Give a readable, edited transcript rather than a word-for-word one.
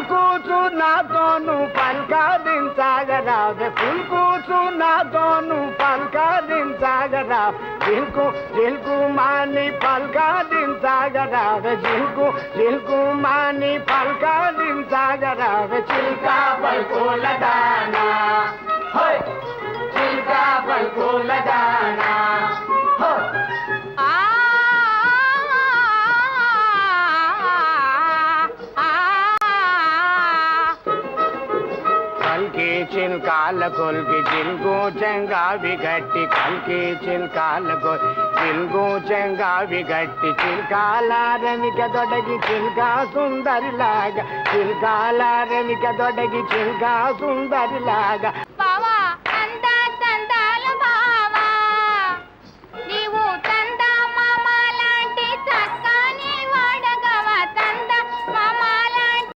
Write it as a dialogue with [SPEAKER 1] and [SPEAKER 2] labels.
[SPEAKER 1] కుల్కూచు నాతోను పల్కాదించాగరావే కుల్కూచు నాతోను పల్కాదించాగరా జిల్కు జిల్కు మాని పల్కాదించాగరావే జిల్కు మాని పల్కాదించాగరావే చిల్కా పల్కోల దానా చిల్కా పల్కోల దానా చిల్కాల కొల్కి చిల్కు చెంగావి గట్టి కల్కి చిల్కాల చిల్కు చెంగావి గట్టి చిల్కాలారమిక దొడగి చిల్కా సుందరిలాగా చిల్కాలారమిక దొడగి చిల్కా సుందరిలాగా